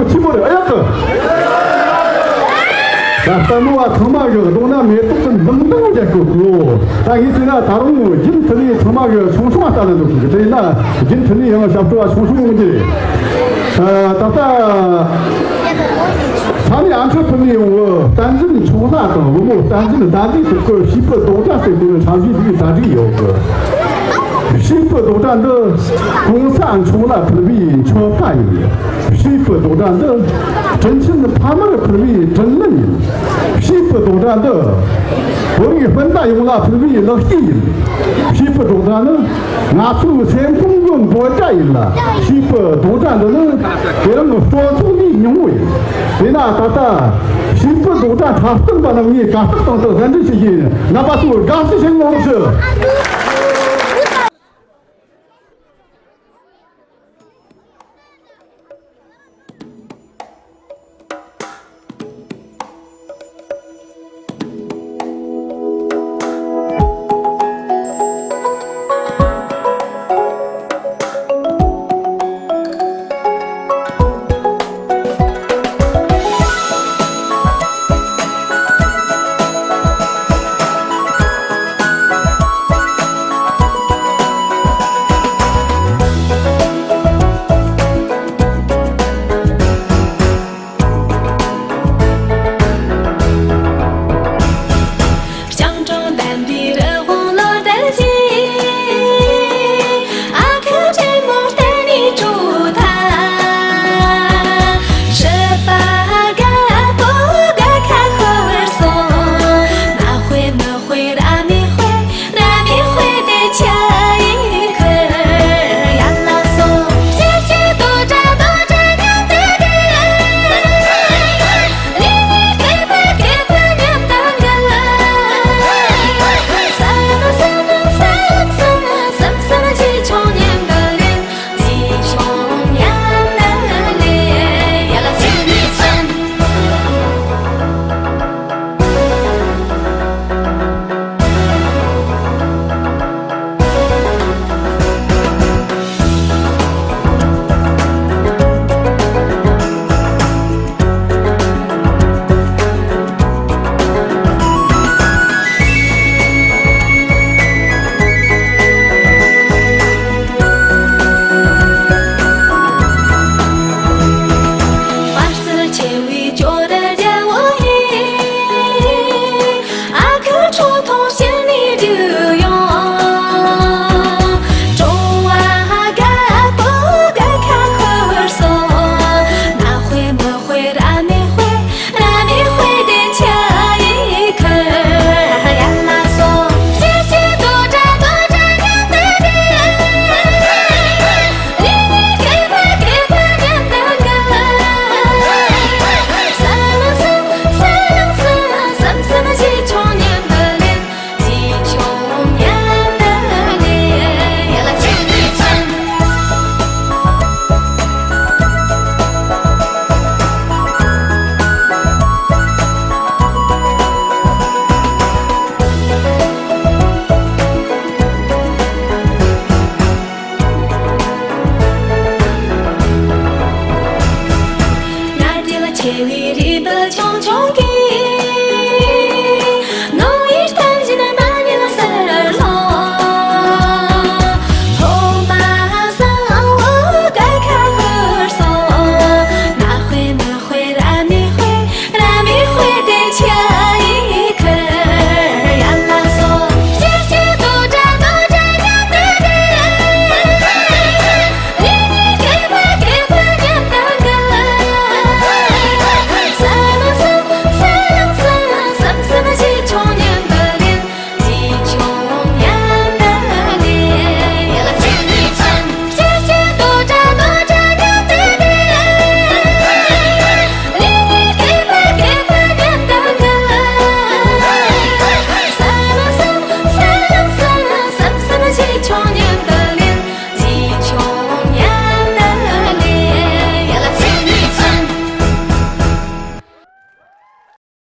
个起不了呀个。但我他妈个东南面都是冷冻这个股，但是呢，大陆今天的他妈个从什么大的都是，这呢，今天的样想说从什么问题？他的安全方面，我单子的从哪的，我们单子的是个西北东站水平长期的单子有个。西北东站的工商出来普遍超派的，西北东站的真正的他们的普遍真能的，西北东站的我们分大用了普遍了低的，西北东站的拿出先公用国债了，西北东站的呢给他们说出的用为，对那他西北东站他分把那个干等等咱这些人，哪怕说干事情公司。